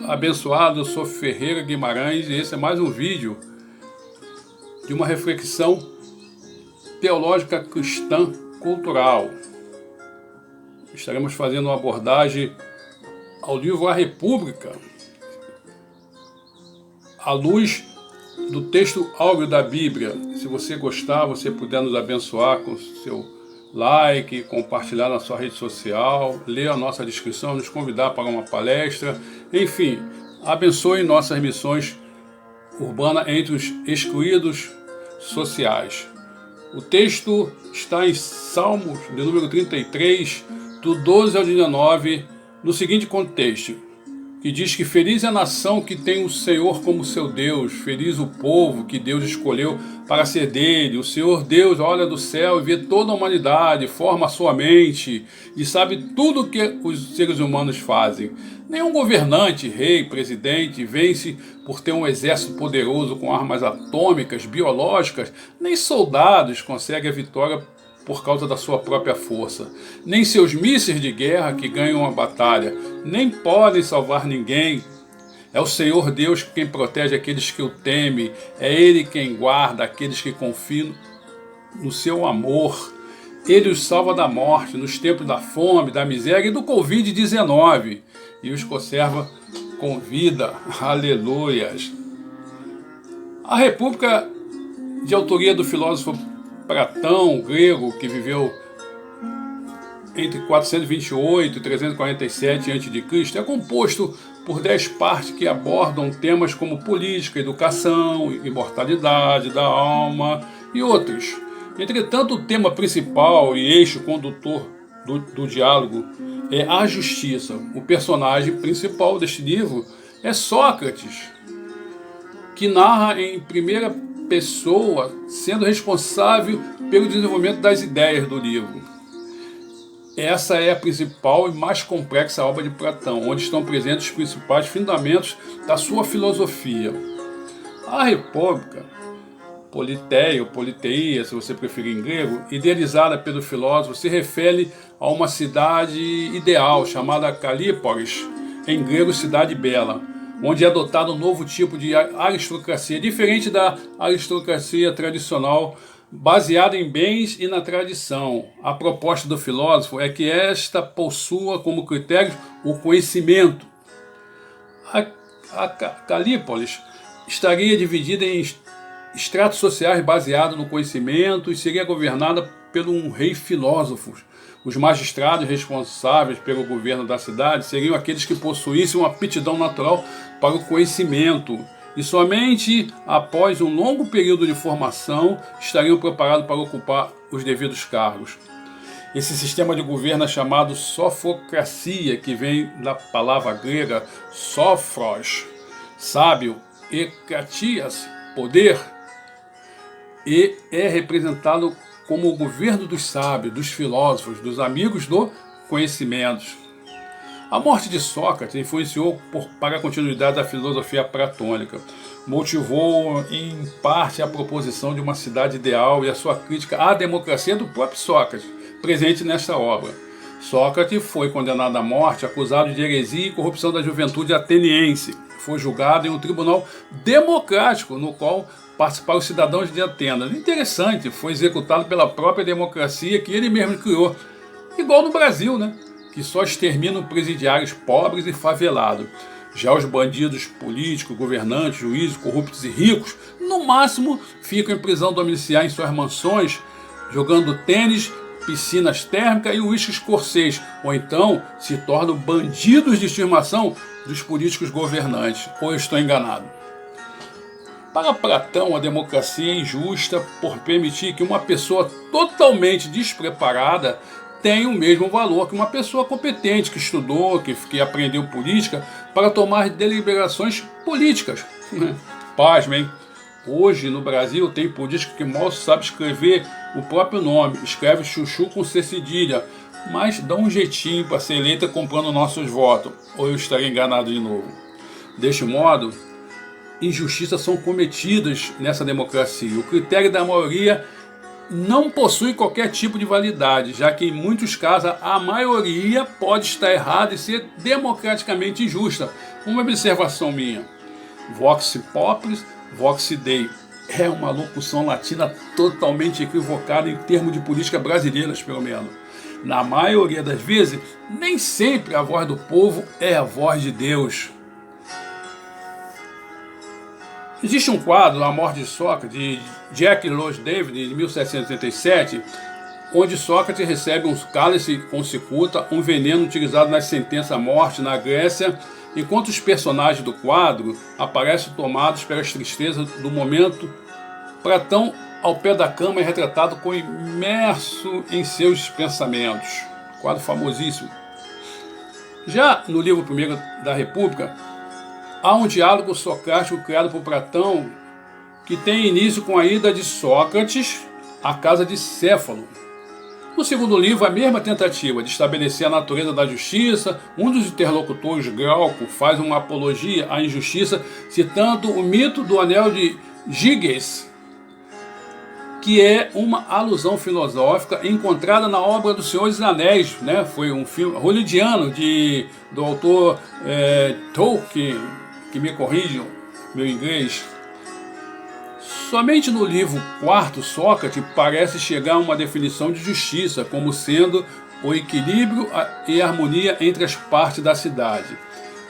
abençoados, eu sou Ferreira Guimarães e esse é mais um vídeo de uma reflexão teológica cristã cultural. Estaremos fazendo uma abordagem ao livro A República, à luz do texto áureo da Bíblia. Se você gostar, você puder nos abençoar com seu like, compartilhar na sua rede social, ler a nossa descrição, nos convidar para uma palestra, enfim, abençoe nossas missões urbanas entre os excluídos sociais. O texto está em Salmos, de número 33, do 12 ao 19, no seguinte contexto, que diz que feliz é a nação que tem o Senhor como seu Deus, feliz o povo que Deus escolheu para ser dele. O Senhor Deus olha do céu e vê toda a humanidade, forma a sua mente e sabe tudo o que os seres humanos fazem. Nenhum governante, rei, presidente vence por ter um exército poderoso com armas atômicas, biológicas, nem soldados conseguem a vitória por causa da sua própria força. Nem seus mísseis de guerra que ganham a batalha, nem podem salvar ninguém. É o Senhor Deus quem protege aqueles que o temem, é Ele quem guarda aqueles que confiam no seu amor. Ele os salva da morte, nos tempos da fome, da miséria e do Covid-19, e os conserva com vida. Aleluias! A República, de autoria do filósofo Platão, grego, que viveu entre 428 e 347 a.C., é composto por 10 partes que abordam temas como política, educação, imortalidade da alma e outros. Entretanto, o tema principal e eixo condutor do diálogo é a justiça. O personagem principal deste livro é Sócrates, que narra em primeira pessoa, sendo responsável pelo desenvolvimento das ideias do livro. Essa é a principal e mais complexa obra de Platão, onde estão presentes os principais fundamentos da sua filosofia. A República, Politeia ou Politeia, se você preferir em grego, idealizada pelo filósofo, se refere a uma cidade ideal chamada Calípolis, em grego cidade bela, onde é adotado um novo tipo de aristocracia, diferente da aristocracia tradicional, baseada em bens e na tradição. A proposta do filósofo é que esta possua como critério o conhecimento. A Calípolis estaria dividida em estratos sociais baseados no conhecimento e seria governada por um rei filósofo. Os magistrados responsáveis pelo governo da cidade seriam aqueles que possuíssem uma aptidão natural para o conhecimento e somente após um longo período de formação estariam preparados para ocupar os devidos cargos. Esse sistema de governo é chamado sofocracia, que vem da palavra grega sophros, sábio, e kratias, poder, e é representado como o governo dos sábios, dos filósofos, dos amigos do conhecimento. A morte de Sócrates influenciou para a continuidade da filosofia platônica. Motivou em parte a proposição de uma cidade ideal e a sua crítica à democracia do próprio Sócrates, presente nesta obra. Sócrates foi condenado à morte, acusado de heresia e corrupção da juventude ateniense. Foi julgado em um tribunal democrático, no qual participaram os cidadãos de Atenas. Interessante, foi executado pela própria democracia que ele mesmo criou. Igual no Brasil, né? Que só exterminam presidiários pobres e favelados. Já os bandidos políticos, governantes, juízes, corruptos e ricos, no máximo ficam em prisão domiciliar em suas mansões, jogando tênis, piscinas térmicas e uísque escocês, ou então se tornam bandidos de estimação dos políticos governantes. Ou eu estou enganado? Para Platão, a democracia é injusta por permitir que uma pessoa totalmente despreparada tenha o mesmo valor que uma pessoa competente, que estudou, que aprendeu política, para tomar deliberações políticas. Pasmem, hoje no Brasil tem político que mal sabe escrever o próprio nome, escreve chuchu com C cedilha, mas dá um jeitinho para ser eleita comprando nossos votos. Ou eu estarei enganado de novo? Deste modo, injustiças são cometidas nessa democracia. O critério da maioria não possui qualquer tipo de validade, já que em muitos casos a maioria pode estar errada e ser democraticamente injusta. Uma observação minha: Vox Populi, Vox Dei é uma locução latina totalmente equivocada em termos de política brasileiras, pelo menos. Na maioria das vezes, nem sempre a voz do povo é a voz de Deus. Existe um quadro, A Morte de Sócrates, de Jack Louis David, de 1787, onde Sócrates recebe um cálice com cicuta, um veneno utilizado nas sentenças à morte na Grécia, enquanto os personagens do quadro aparecem tomados pelas tristezas do momento. Platão, ao pé da cama, é retratado como imerso em seus pensamentos. Quadro famosíssimo. Já no livro primeiro da República, há um diálogo socrático criado por Platão que tem início com a ida de Sócrates à casa de Céfalo. No segundo livro, a mesma tentativa de estabelecer a natureza da justiça, um dos interlocutores, Glauco, faz uma apologia à injustiça, citando o mito do anel de Giges, que é uma alusão filosófica encontrada na obra do Senhor dos Anéis, né? Foi um filme hollywoodiano do autor Tolkien, que me corrijam meu inglês. Somente no livro quarto, Sócrates parece chegar a uma definição de justiça como sendo o equilíbrio e harmonia entre as partes da cidade.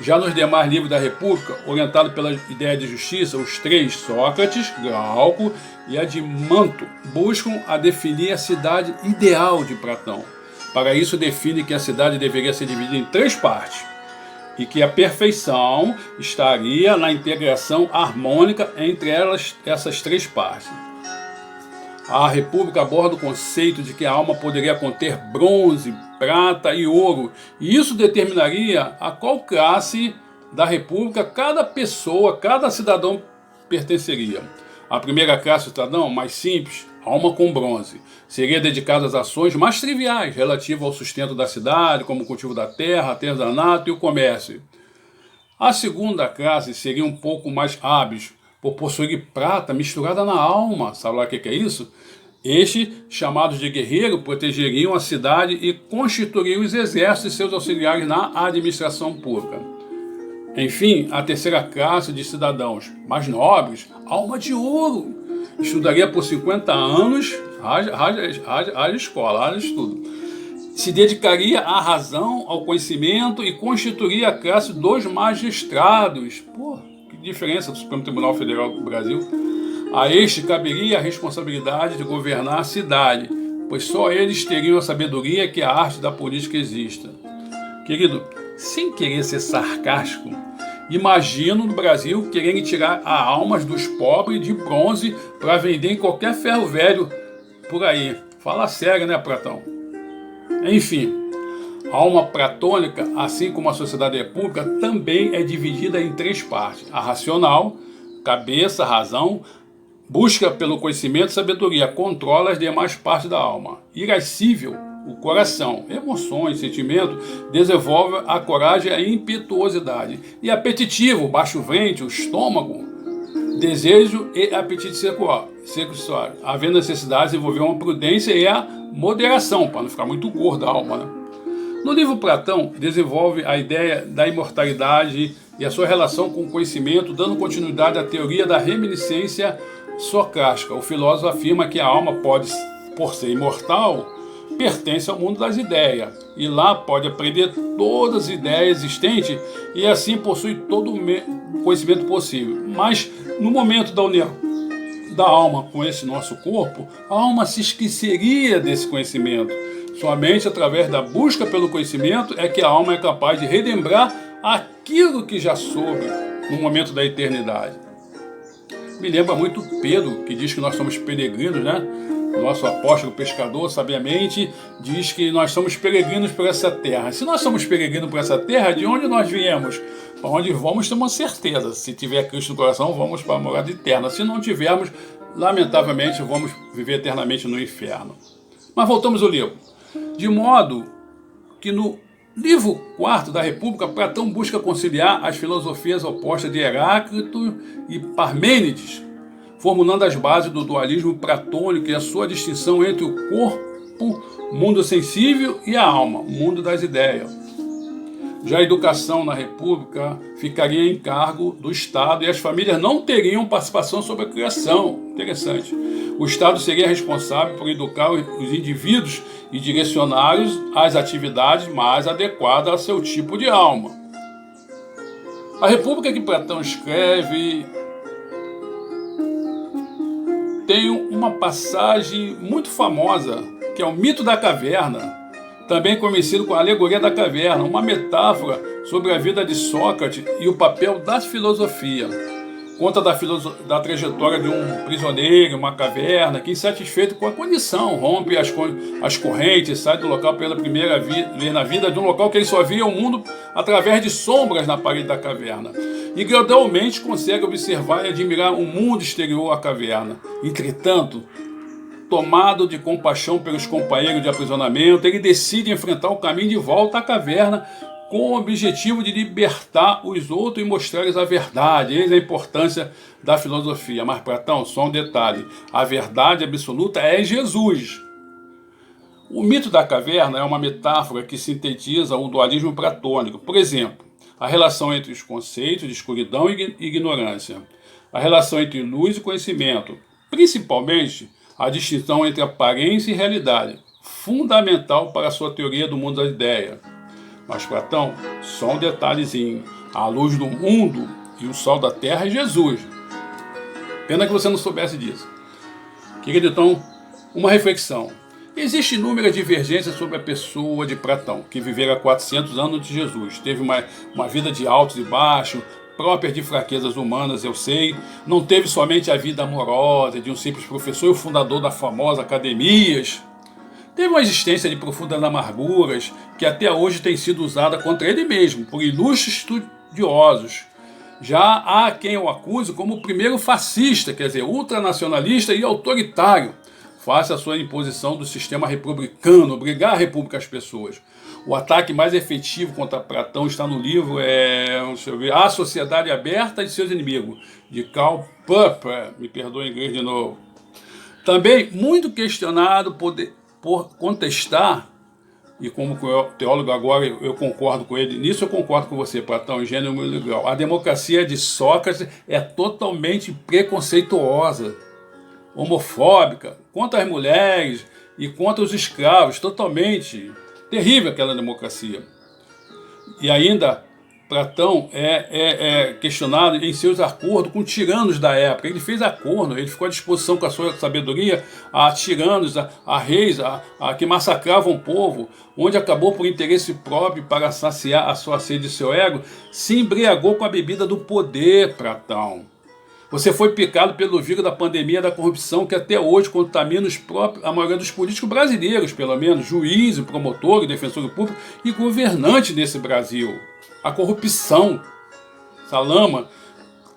Já nos demais livros da República, orientado pela ideia de justiça, os três, Sócrates, Glauco e Adimanto, buscam a definir a cidade ideal de Platão. Para isso, define que a cidade deveria ser dividida em três partes e que a perfeição estaria na integração harmônica entre essas três partes. A República aborda o conceito de que a alma poderia conter bronze, prata e ouro, e isso determinaria a qual classe da República cada pessoa, cada cidadão pertenceria. A primeira classe cidadão, mais simples, alma com bronze, seria dedicada às ações mais triviais relativas ao sustento da cidade, como o cultivo da terra, artesanato e o comércio. A segunda classe seria um pouco mais hábeis, por possuir prata misturada na alma. Sabe lá o que é isso? Estes, chamados de guerreiros, protegeriam a cidade e constituiriam os exércitos e seus auxiliares na administração pública. Enfim, a terceira classe de cidadãos mais nobres, alma de ouro, estudaria por 50 anos, haja escola, haja estudo. Se dedicaria à razão, ao conhecimento e constituiria a classe dos magistrados. Pô, que diferença do Supremo Tribunal Federal do Brasil. A este caberia a responsabilidade de governar a cidade, pois só eles teriam a sabedoria que a arte da política exista. Querido, sem querer ser sarcástico, imagino no Brasil quererem tirar as almas dos pobres de bronze para vender em qualquer ferro velho por aí. Fala sério, né, Platão? Enfim, a alma platônica, assim como a sociedade república, também é dividida em três partes: a racional, cabeça, razão, busca pelo conhecimento e sabedoria, controla as demais partes da alma. Irascível, o coração, emoções, sentimento, desenvolve a coragem e a impetuosidade. E apetitivo, baixo ventre, o estômago, desejo e apetite sexual. Havendo necessidade de desenvolver uma prudência e a moderação, para não ficar muito gorda a alma, né? No livro Platão, desenvolve a ideia da imortalidade e a sua relação com o conhecimento, dando continuidade à teoria da reminiscência socrática. O filósofo afirma que a alma pode, por ser imortal, pertence ao mundo das ideias, e lá pode aprender todas as ideias existentes e assim possui todo o conhecimento possível. Mas no momento da união da alma com esse nosso corpo, a alma se esqueceria desse conhecimento. Somente através da busca pelo conhecimento é que a alma é capaz de relembrar aquilo que já soube no momento da eternidade. Me lembra muito Pedro, que diz que nós somos peregrinos, né? Nosso apóstolo pescador, sabiamente, diz que nós somos peregrinos por essa terra. Se nós somos peregrinos por essa terra, de onde nós viemos? Para onde vamos, temos certeza. Se tiver Cristo no coração, vamos para a morada eterna. Se não tivermos, lamentavelmente, vamos viver eternamente no inferno. Mas voltamos ao livro. De modo que no livro quarto da República, Platão busca conciliar as filosofias opostas de Heráclito e Parmênides, formulando as bases do dualismo platônico e a sua distinção entre o corpo, mundo sensível, e a alma, mundo das ideias. Já a educação na República ficaria em cargo do Estado e as famílias não teriam participação sobre a criação. Interessante. O Estado seria responsável por educar os indivíduos e direcioná-los às atividades mais adequadas a seu tipo de alma. A República que Platão escreve tem uma passagem muito famosa, que é o mito da caverna, também conhecido como a alegoria da caverna, uma metáfora sobre a vida de Sócrates e o papel da filosofia. Conta da trajetória de um prisioneiro em uma caverna que, insatisfeito com a condição, rompe as correntes, sai do local pela primeira vez na vida, de um local que ele só via o mundo através de sombras na parede da caverna. E gradualmente consegue observar e admirar o mundo exterior à caverna. Entretanto, tomado de compaixão pelos companheiros de aprisionamento, ele decide enfrentar o caminho de volta à caverna com o objetivo de libertar os outros e mostrar-lhes a verdade. Eis a importância da filosofia. Mas, Platão, só um detalhe: a verdade absoluta é Jesus. O mito da caverna é uma metáfora que sintetiza o dualismo platônico. Por exemplo, a relação entre os conceitos de escuridão e ignorância, a relação entre luz e conhecimento, principalmente a distinção entre aparência e realidade, fundamental para a sua teoria do mundo das ideias. Mas, Platão, só um detalhezinho: a luz do mundo e o sol da terra é Jesus. Pena que você não soubesse disso. Querido, então, uma reflexão. Existem inúmeras divergências sobre a pessoa de Platão, que vivera 400 anos antes de Jesus. Teve uma vida de altos e baixos, próprias de fraquezas humanas, eu sei. Não teve somente a vida amorosa de um simples professor e o fundador da famosa Academias. Teve uma existência de profundas amarguras que até hoje tem sido usada contra ele mesmo, por ilustres estudiosos. Já há quem o acuse como o primeiro fascista, quer dizer, ultranacionalista e autoritário, face à sua imposição do sistema republicano, obrigar a república às pessoas. O ataque mais efetivo contra Platão está no livro A Sociedade Aberta e Seus Inimigos, de Karl Popper, me perdoe em inglês de novo. Também muito questionado por contestar, e como teólogo agora eu concordo com ele, nisso eu concordo com você, Platão, em gênero e grau. A democracia de Sócrates é totalmente preconceituosa, homofóbica, contra as mulheres e contra os escravos, totalmente terrível aquela democracia. E ainda Platão é questionado em seus acordos com tiranos da época. Ele fez acordo, ele ficou à disposição com a sua sabedoria a tiranos, a reis, a que massacravam o povo, onde acabou por interesse próprio para saciar a sua sede e seu ego, se embriagou com a bebida do poder, Platão. Você foi picado pelo vírus da pandemia da corrupção que até hoje contamina a maioria dos políticos brasileiros, pelo menos, juízes, promotores, defensores públicos e governantes desse Brasil. A corrupção, essa lama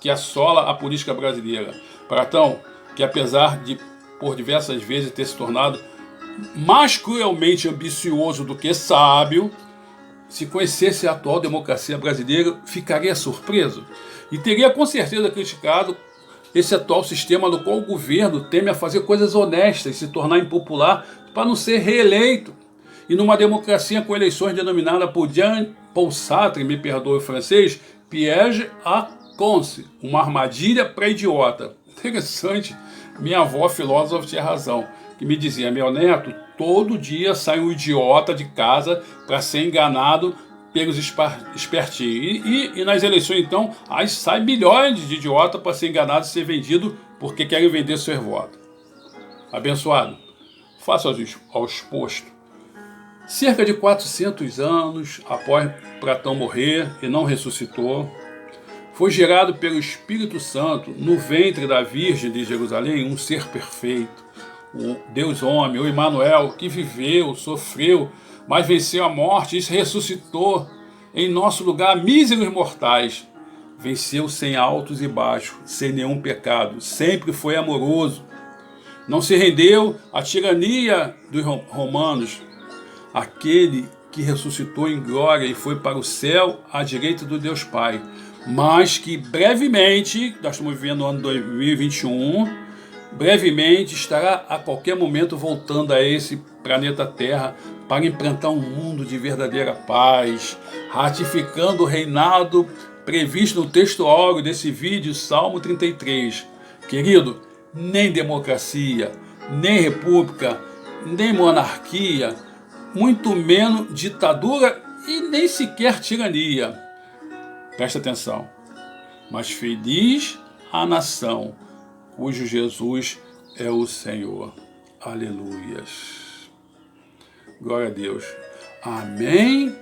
que assola a política brasileira. Platão, que apesar de por diversas vezes ter se tornado mais cruelmente ambicioso do que sábio, se conhecesse a atual democracia brasileira, ficaria surpreso e teria com certeza criticado esse atual sistema no qual o governo teme a fazer coisas honestas, se tornar impopular para não ser reeleito. E numa democracia com eleições denominada por Jean-Paul Sartre, me perdoe o francês, piège à conce, uma armadilha para idiota. Interessante, minha avó filósofa tinha razão, que me dizia: meu neto, todo dia sai um idiota de casa para ser enganado pelos espertinhos. E nas eleições, então, aí sai milhões de idiotas para ser enganado e ser vendido porque querem vender seu voto. Abençoado, faça ao exposto. Cerca de 400 anos após Platão morrer e não ressuscitou, foi gerado pelo Espírito Santo no ventre da Virgem de Jerusalém um ser perfeito, o Deus homem, o Emmanuel, que viveu, sofreu, mas venceu a morte e se ressuscitou em nosso lugar, míseros mortais. Venceu sem altos e baixos, sem nenhum pecado, sempre foi amoroso. Não se rendeu à tirania dos romanos, aquele que ressuscitou em glória e foi para o céu à direita do Deus Pai. mas que brevemente, nós estamos vivendo o ano 2021, brevemente estará a qualquer momento voltando a esse planeta Terra para implantar um mundo de verdadeira paz, ratificando o reinado previsto no texto áureo desse vídeo, Salmo 33. Querido, nem democracia, nem república, nem monarquia, muito menos ditadura e nem sequer tirania. Presta atenção. Mas feliz a nação cujo Jesus é o Senhor. Aleluias. Glória a Deus. Amém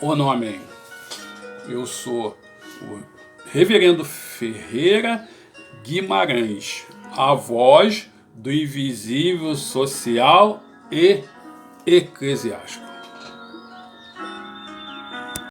ou não amém? Eu sou o Reverendo Ferreira Guimarães, a voz do invisível social e eclesiástico.